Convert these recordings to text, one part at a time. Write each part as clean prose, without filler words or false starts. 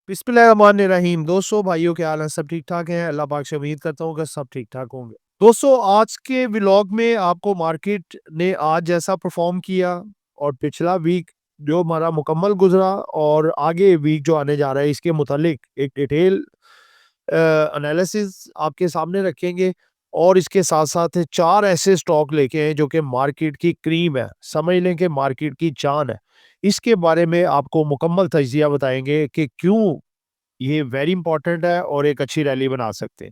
बिस्मिल्लाहिर्रहमानिर्रहीम। दोस्तों, भाइयों, क्या हाल है? सब ठीक ठाक हैं? अल्लाह पाक से उम्मीद करता हूँ कि सब ठीक ठाक होंगे। दोस्तों, आज के व्लॉग में आपको मार्केट ने आज जैसा परफॉर्म किया और पिछला वीक जो हमारा मुकम्मल गुजरा और आगे वीक जो आने जा रहा है इसके मुतालिक एक डिटेल एनालिसिस आपके सामने रखेंगे। और इसके साथ साथ चार ऐसे स्टॉक लेके आए जो कि मार्केट की क्रीम है, समझ लें कि मार्केट की जान है। इसके बारे में आपको मुकम्मल तज्जिया बताएंगे कि क्यों ये वेरी इंपॉर्टेंट है और एक अच्छी रैली बना सकते हैं।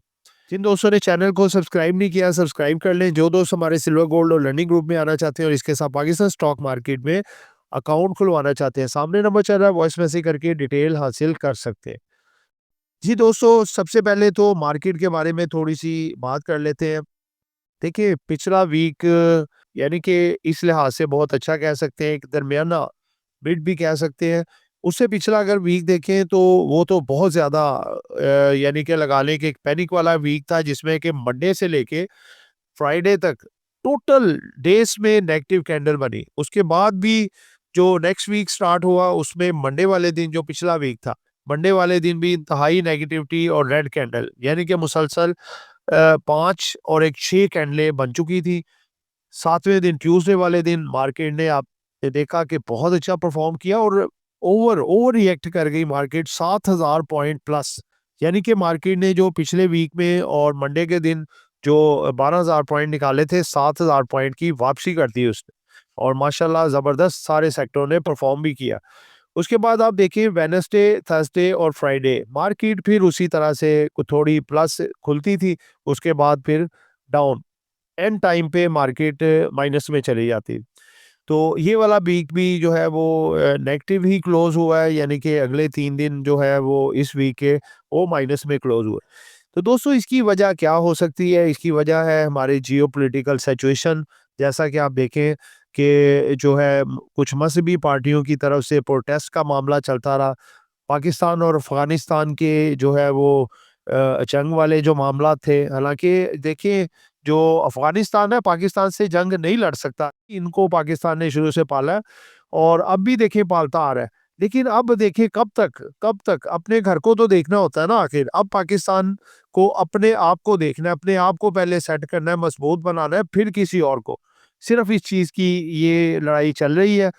जिन दोस्तों ने चैनल को सब्सक्राइब नहीं किया, सब्सक्राइब कर लें। जो दोस्त हमारे सिल्वर गोल्ड और लर्निंग ग्रुप में आना चाहते हैं और इसके साथ पाकिस्तान स्टॉक मार्केट में अकाउंट खुलवाना चाहते हैं, सामने नंबर चल रहा है, वॉइस मैसेज करके डिटेल हासिल कर सकते हैं। जी दोस्तों, सबसे पहले तो मार्केट के बारे में थोड़ी सी बात कर लेते हैं। देखिए, पिछला वीक यानी कि इस लिहाज से बहुत अच्छा कह सकते हैं, एक दरमियाना मिड भी कह सकते हैं। उससे पिछला अगर वीक देखें तो वो तो बहुत ज़्यादा यानी कि लगा लें कि एक पैनिक वाला वीक था जिसमें कि मंडे से लेके फ्राइडे तक टोटल डेज़ में नेगेटिव कैंडल बनी। उसके बाद भी जो नेक्स्ट वीक स्टार्ट हुआ उसमें मंडे वाले दिन जो पिछला वीक था, मंडे वाले दिन भी इंतहाई नेगेटिविटी और रेड कैंडल यानी कि मुसलसल 5 और एक 6 कैंडलें बन चुकी थी। 7वें दिन ट्यूसडे वाले दिन मार्केट ने आपने देखा कि बहुत अच्छा परफॉर्म किया और ओवर ओवर रिएक्ट कर गई मार्केट 7000 पॉइंट प्लस। यानी कि मार्केट ने जो पिछले वीक में और मंडे के दिन जो 12000 पॉइंट निकाले थे, 7000 पॉइंट की वापसी कर दी उसने और माशाल्लाह ज़बरदस्त सारे सेक्टरों ने परफॉर्म भी किया। उसके बाद आप देखिए वेडनेसडे, थर्सडे और फ्राइडे मार्केट फिर उसी तरह से थोड़ी प्लस खुलती थी, उसके बाद फिर डाउन। एंड टाइम पे मार्केट माइनस में चली जाती। तो ये वाला वीक भी जो है वो नेगेटिव ही क्लोज़ हुआ है, यानी कि अगले 3 दिन जो है वो इस वीक के वो माइनस में क्लोज़ हुए। तो दोस्तों, इसकी वजह क्या हो सकती है? इसकी वजह है हमारी जियोपॉलिटिकल सिचुएशन। जैसा कि आप देखें कि जो है कुछ मज़हबी पार्टियों की तरफ से प्रोटेस्ट का मामला चलता रहा। पाकिस्तान और अफ़गानिस्तान के जो है वो जंग वाले जो मामला थे, हालाँकि देखिए जो अफ़गानिस्तान है पाकिस्तान से जंग नहीं लड़ सकता। इनको पाकिस्तान ने शुरू से पाला है और अब भी देखिए पालता आ रहा है। लेकिन अब देखिए कब तक अपने घर को तो देखना होता है ना आखिर। अब पाकिस्तान को अपने आप को देखना है, अपने आप को पहले सेट करना है, मज़बूत बनाना है, फिर किसी और को। सिर्फ़ इस चीज़ की ये लड़ाई चल रही है।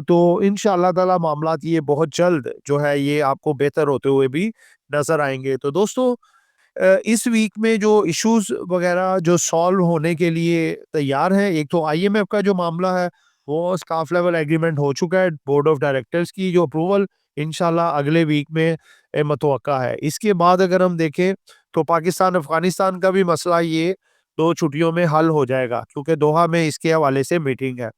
तो इंशाअल्लाह ताला मामलात ये बहुत जल्द जो है ये आपको बेहतर होते हुए भी नज़र आएँगे। तो दोस्तों, इस वीक में जो इश्यूज़ वगैरह जो सॉल्व होने के लिए तैयार हैं, एक तो आईएमएफ का जो मामला है, वो स्टाफ लेवल एग्रीमेंट हो चुका है। बोर्ड ऑफ डायरेक्टर्स की जो अप्रूवल इंशाल्लाह अगले वीक में मतवक्का है। इसके बाद अगर हम देखें तो पाकिस्तान-अफ़गानिस्तान का भी मसला ये 2 छुट्टियों में हल हो जाएगा क्योंकि दोहा में इसके हवाले से मीटिंग है।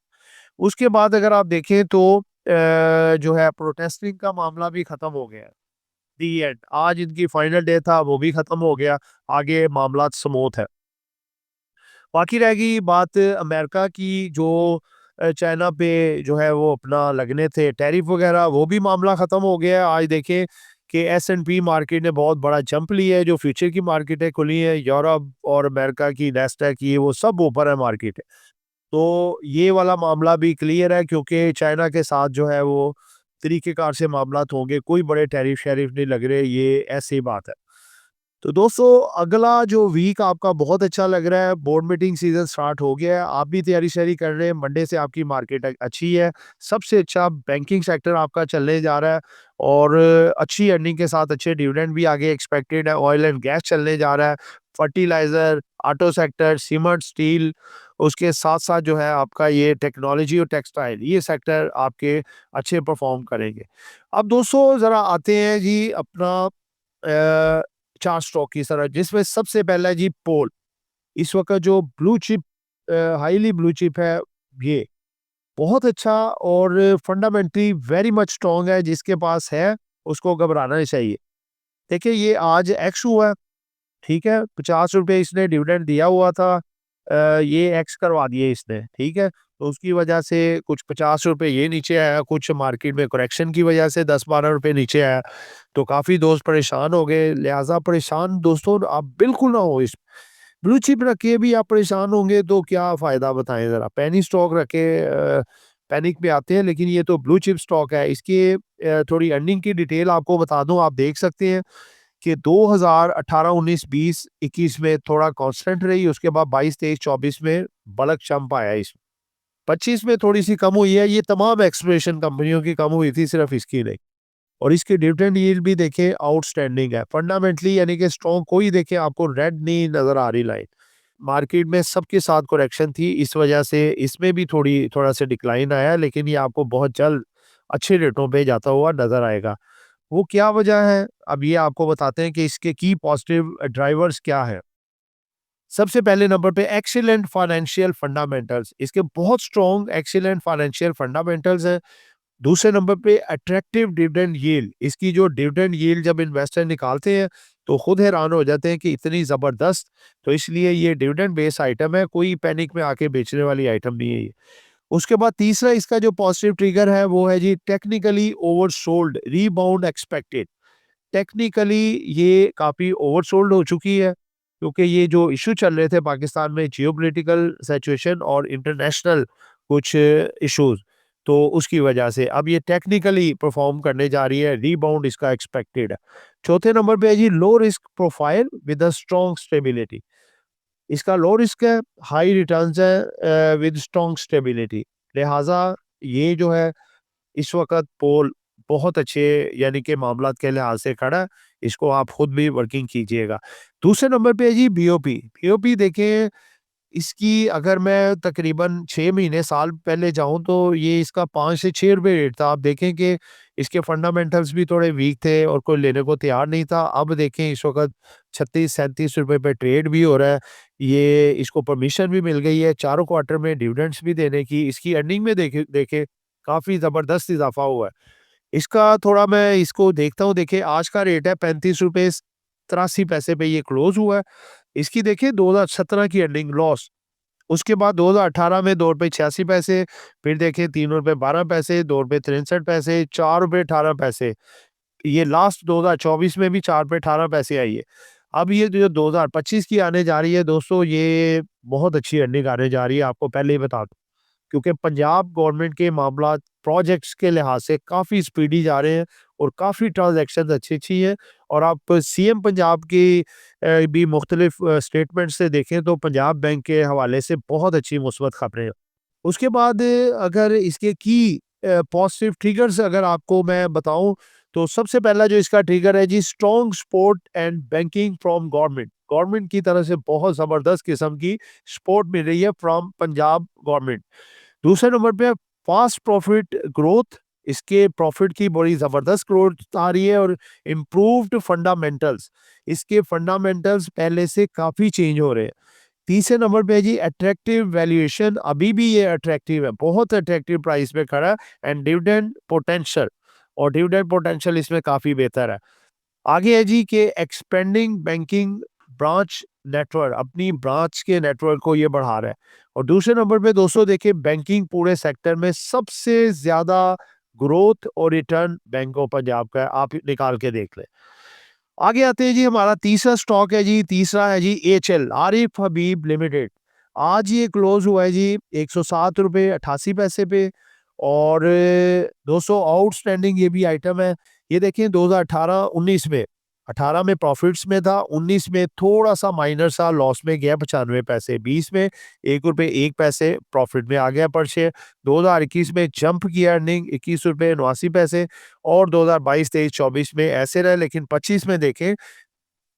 उसके बाद अगर आप देखें तो जो है प्रोटेस्टिंग का मामला भी खत्म हो गया है। दी एंड आज इनकी फाइनल डे था, वो भी खत्म हो गया। आगे मामलात स्मूथ है। बाकी रह गई बात अमेरिका की जो चाइना पे जो है वो अपना लगने थे टैरिफ वगैरह, वो भी मामला खत्म हो गया है। आज देखें कि एस&पी मार्केट ने बहुत बड़ा जंप लिया है, जो फ्यूचर की मार्केटें खुली हैं, यूरोप और अमेरिका की नैस्डैक की वो सब ऊपर है मार्केट। तो ये वाला मामला भी क्लियर है क्योंकि चाइना के साथ जो है वो तरीक़ेकार से मामलात होंगे, कोई बड़े टैरिफ-शैरिफ नहीं लग रहे, ये ऐसी बात है। तो दोस्तों, अगला जो वीक आपका बहुत अच्छा लग रहा है, बोर्ड मीटिंग सीज़न स्टार्ट हो गया है, आप भी तैयारी-श्यारी कर रहे हैं, मंडे से आपकी मार्केट अच्छी है। सबसे अच्छा बैंकिंग सेक्टर आपका चलने जा रहा है और अच्छी अर्निंग के साथ अच्छे डिविडेंड भी आगे एक्सपेक्टेड है। ऑयल एंड गैस चलने जा रहा है, fertiliser, auto sector, cement, steel, उसके साथ-साथ जो है आपका ये टेक्नोलॉजी और टेक्सटाइल, ये सेक्टर आपके अच्छे परफ़ॉर्म करेंगे। अब दोस्तों ज़रा आते हैं जी अपना 4 स्टॉक की तरह, जिसमें सबसे पहला है जी पोल। इस वक़्त जो blue chip highly blue chip है, ये बहुत अच्छा और फंडामेंटली वेरी मच स्ट्रॉन्ग है, जिसके पास है उसको घबराना नहीं चाहिए। देखिए, ये आज एक्स हुआ है, ठीक है? ₹50 इसने डिविडेंड दिया हुआ था। ये एक्स करवा दिए इसने, ठीक है? तो उसकी वजह से कुछ ₹50 ये नीचे आया, कुछ मार्केट में करेक्शन की वजह से ₹10-12 नीचे आया। तो काफ़ी दोस्त परेशान हो गए, लिहाज़ा परेशान दोस्तों आप बिल्कुल ना हो। इस ब्लू चिप रख के भी आप परेशान होंगे तो क्या फ़ायदा बताएँ ज़रा? पेनी स्टॉक रख के पैनिक में आते हैं, लेकिन ये तो ब्लू चिप स्टॉक है। इसकी थोड़ी अर्निंग की डिटेल आपको बता दूँ, आप देख सकते हैं कि 2018, 19, 20, 21 में थोड़ा कांस्टेंट रही, उसके बाद 22, 23, 24 में बल्क जंप आया इसमें। 25 में थोड़ी-सी कम हुई है, ये तमाम एक्सप्लोरेशन कंपनियों की कम हुई थी, सिर्फ इसकी नहीं। और इसकी डिविडेंड यील्ड भी देखें आउटस्टैंडिंग है। फंडामेंटली यानी कि स्ट्रॉन्ग कोई देखें आपको रेड नहीं नज़र आ रही लाइन। मार्केट में सबके साथ करेक्शन थी, इस वजह से इसमें भी थोड़ा-सा डिक्लाइन आया है, लेकिन ये आपको बहुत जल्द अच्छे रेटों पे जाता हुआ नज़र आएगा। वो क्या वजह है? अब ये आपको बताते हैं कि इसके की पॉजिटिव ड्राइवर्स क्या हैं। सबसे पहले नंबर पे एक्सीलेंट फाइनेंशियल फंडामेंटल्स, इसके बहुत स्ट्रॉन्ग एक्सीलेंट फाइनेंशियल फंडामेंटल्स हैं। दूसरे नंबर पे अट्रैक्टिव डिविडेंड यील्ड, इसकी जो डिविडेंड यील्ड जब इन्वेस्टर निकालते हैं तो खुद हैरान हो जाते हैं कि इतनी ज़बरदस्त। तो इसलिए ये डिविडेंड बेस्ड आइटम है, कोई पैनिक में आके बेचने वाली आइटम नहीं है ये। उसके बाद तीसरा इसका जो पॉजिटिव ट्रिगर है वो है जी technically oversold rebound expected. Technically ये काफ़ी ओवरसोल्ड हो चुकी है, क्योंकि ये जो इश्यू चल रहे थे पाकिस्तान में, जियोपॉलिटिकल सिचुएशन और इंटरनेशनल कुछ इश्यूज, तो उसकी वजह से अब ये टेक्निकली परफॉर्म करने जा रही है, रीबाउंड इसका एक्सपेक्टेड है। चौथे नंबर पे है जी low risk profile with a strong stability. इसका लो रिस्क है, हाई रिटर्न्स है विद स्ट्रॉन्ग स्टेबिलिटी। लिहाजा ये जो है इस वक़्त पोल बहुत अच्छे यानी कि मामलात के लिहाज से खड़ा है, इसको आप खुद भी वर्किंग कीजिएगा। दूसरे नंबर पे है जी बीओपी। बीओपी देखें, इसकी अगर मैं तकरीबन 6 महीने साल पहले जाऊँ तो ये इसका 5 से 6 रुपए रेट था। आप देखें कि इसके फंडामेंटल्स भी थोड़े वीक थे और कोई लेने को तैयार नहीं था। अब देखें इस वक़्त 36-37 रुपए पे ट्रेड भी हो रहा है। ये इसको परमिशन भी मिल गई है चारों क्वार्टर में डिविडेंड्स भी देने की। इसकी अर्निंग में देखें देखें काफ़ी ज़बरदस्त इज़ाफ़ा हुआ है। इसका थोड़ा मैं इसको देखता हूँ, देखिए आज का रेट है ₹35.83 पे ये क्लोज़ हुआ है। इसकी देखिए 2017 की अर्निंग लॉस, उसके बाद 2018 में ₹2.86, फिर देखिए ₹3.12, ₹2.63, ₹4.18। ये लास्ट 2024 में भी ₹4.18 आई है। अब ये जो 2025 की आने जा रही है दोस्तों, ये बहुत अच्छी अर्निंग आने जा रही है, आपको पहले ही बता दूँ। क्योंकि पंजाब गवर्नमेंट के मामलात प्रोजेक्ट्स के लिहाज से काफ़ी स्पीडी जा रहे हैं और काफ़ी ट्रांज़ैक्शंस अच्छी-अच्छी हैं। और आप सीएम पंजाब की भी मुख्तलिफ स्टेटमेंट से देखें तो पंजाब बैंक के हवाले से बहुत अच्छी मुस्बत खबरें हैं। उसके बाद अगर इसके की पॉजिटिव ट्रिगर्स अगर आपको मैं बताऊँ, तो सबसे पहला जो इसका ट्रिगर है जी strong support and banking from government. Government की तरफ से बहुत ज़बरदस्त किस्म की सपोर्ट मिल रही है फ्रॉम पंजाब गवर्नमेंट। दूसरे नंबर पे फास्ट प्रॉफिट ग्रोथ, इसके प्रॉफिट की बड़ी ज़बरदस्त ग्रोथ आ रही है और इम्प्रूव्ड फंडामेंटल्स, इसके फंडामेंटल्स पहले से काफ़ी चेंज हो रहे हैं। तीसरे नंबर पे है जी अट्रैक्टिव वैल्यूएशन, अभी भी ये अट्रैक्टिव है, बहुत अट्रैक्टिव प्राइस पे खड़ा है। एंड डिविडेंड पोटेंशियल, और डिविडेंड पोटेंशियल इसमें काफ़ी बेहतर है। आगे है जी कि एक्सपेंडिंग बैंकिंग ब्रांच नेटवर्क, अपनी ब्रांच के नेटवर्क को ये बढ़ा रहा है। और दूसरे नंबर पे दोस्तों देखिए बैंकिंग पूरे सेक्टर में सबसे ज्यादा ग्रोथ और रिटर्न बैंक ऑफ पंजाब का है, आप निकाल के देख लें। आगे आते हैं जी, हमारा तीसरा स्टॉक है जी, तीसरा है जी एचएल आरिफ हबीब लिमिटेड। आज ये क्लोज हुआ है जी ₹107.88 पे। और दोस्तों आउटस्टैंडिंग ये भी आइटम है। ये देखिए 2018-19 में, 18 में प्रॉफिट्स में था, 19 में थोड़ा सा माइनर सा लॉस में गया 95 पैसे, 20 में ₹1.01 प्रॉफिट में आ गया पर शेयर, 2021 में जंप किया अर्निंग ₹21.89 और 2022, 23, 24 में ऐसे रहे। लेकिन 25 में देखें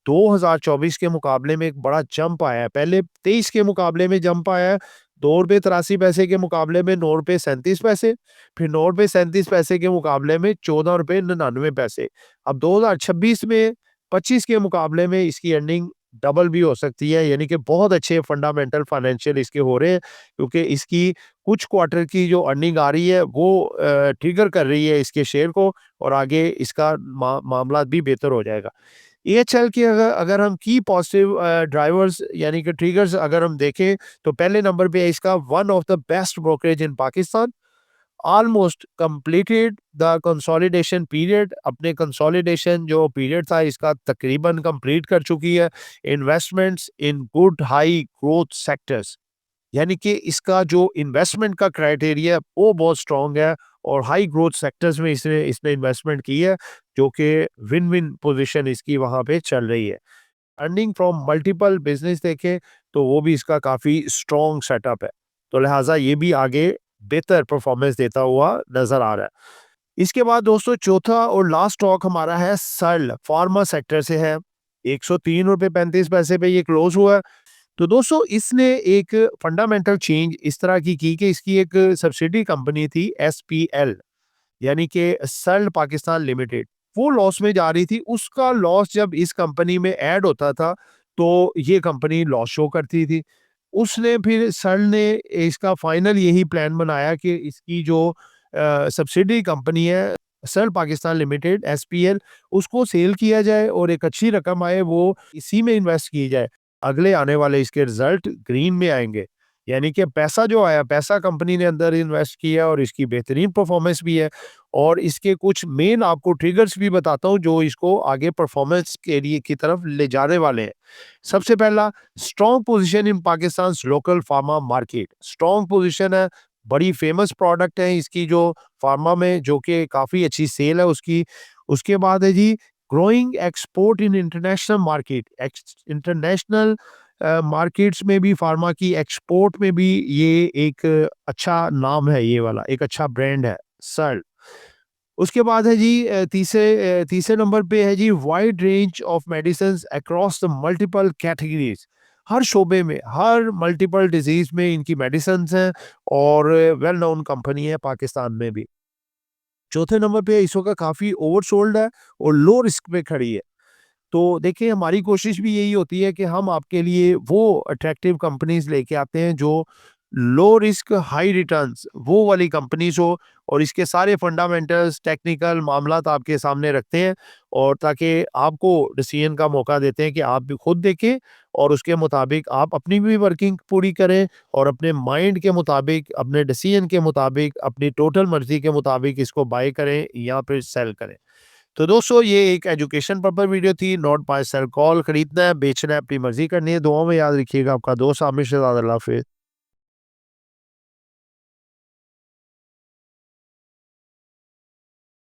2024 के मुकाबले में एक बड़ा जंप आया है। पहले 23 के मुकाबले में जंप आया है, ₹2.83 के मुकाबले में ₹9.37, फिर ₹9.37 के मुकाबले में ₹14.99। अब 2026 में 25 के मुकाबले में इसकी अर्निंग डबल भी हो सकती है, यानी कि बहुत अच्छे फंडामेंटल फाइनेंशियल इसके हो रहे हैं, क्योंकि इसकी कुछ क्वार्टर की जो अर्निंग आ रही है वो ट्रिगर कर रही है इसके शेयर को, और आगे इसका मामला भी बेहतर हो जाएगा। एएचएल की अगर अगर हम की पॉजिटिव ड्राइवर्स यानी कि ट्रिगर्स अगर हम देखें, तो पहले नंबर पे है इसका one of the best brokerage in Pakistan, almost completed the consolidation period. अपने कंसोलिडेशन जो पीरियड था इसका तकरीबन कंप्लीट कर चुकी है। Investments in good high growth sectors, यानी कि इसका जो इन्वेस्टमेंट का क्राइटेरिया है वो बहुत स्ट्रॉन्ग है और हाई ग्रोथ सेक्टर्स में इसने इसने इन्वेस्टमेंट की है, जो कि विन विन पोजीशन इसकी वहाँ पे चल रही है। अर्निंग फ्रॉम मल्टीपल बिजनेस देखें तो वो भी इसका काफ़ी स्ट्रॉन्ग सेटअप है, तो लिहाजा ये भी आगे बेहतर परफॉर्मेंस देता हुआ नज़र आ रहा है। इसके बाद दोस्तों चौथा और लास्ट स्टॉक हमारा है सर्ल, फार्मा सेक्टर से है। 103 रुपए 35 पैसे पे ये क्लोज हुआ है। तो दोस्तों इसने एक फंडामेंटल चेंज इस तरह की कि इसकी एक सब्सिडी कंपनी थी एसपीएल, यानी कि सर्ल पाकिस्तान लिमिटेड, वो लॉस में जा रही थी। उसका लॉस जब इस कंपनी में ऐड होता था तो ये कंपनी लॉस शो करती थी। उसने फिर सर्ल ने इसका फाइनल यही प्लान बनाया कि इसकी जो सब्सिडी कंपनी है सर्ल पाकिस्तान लिमिटेड एसपीएल, उसको सेल किया जाए और एक अच्छी रकम आए वो इसी में इन्वेस्ट की जाए। अगले आने वाले इसके रिजल्ट ग्रीन में आएंगे, यानी कि पैसा जो आया, पैसा कंपनी ने अंदर इन्वेस्ट किया और इसकी बेहतरीन परफॉर्मेंस भी है। और इसके कुछ मेन आपको ट्रिगर्स भी बताता हूँ जो इसको आगे परफॉर्मेंस के लिए की तरफ ले जाने वाले हैं। सबसे पहला, strong position in Pakistan local pharma market. Strong position है, बड़ी फेमस प्रोडक्ट है इसकी जो फार्मा में, जो कि काफ़ी अच्छी सेल है उसकी। उसके बाद है जी growing export in international market. International markets में भी फार्मा की एक्सपोर्ट में भी ये एक अच्छा नाम है, ये वाला एक अच्छा ब्रांड है सर्ल। उसके बाद है जी तीसरे नंबर पे है जी wide range of medicines across the multiple categories. हर शोबे में, हर मल्टीपल डिजीज में इनकी मेडिसिन्स हैं और वेल नोन कंपनी है पाकिस्तान में भी। चौथे नंबर पे इस वक्त काफ़ी ओवरसोल्ड है और लो रिस्क पे खड़ी है। तो देखिए हमारी कोशिश भी यही होती है कि हम आपके लिए वो अट्रैक्टिव कंपनीज लेके आते हैं जो लो रिस्क हाई रिटर्न्स वो वाली कंपनीज हो, और इसके सारे फंडामेंटल्स टेक्निकल मामलात आपके सामने रखते हैं, और ताकि आपको डिसीजन का मौका देते हैं कि आप भी खुद देखें और उसके मुताबिक आप अपनी भी वर्किंग पूरी करें और अपने माइंड के मुताबिक, अपने डिसीजन के मुताबिक, अपनी टोटल मर्जी के मुताबिक इसको बाय करें या फिर सेल करें। तो दोस्तों ये एक एजुकेशन पर्पस वीडियो थी, नॉट बाय सेल। कॉल खरीदना है, बेचना है, अपनी मर्जी करनी है। दुआओं में याद रखिएगा। आपका दोस्त आमिर शहजाद। अल्लाह हाफिज़।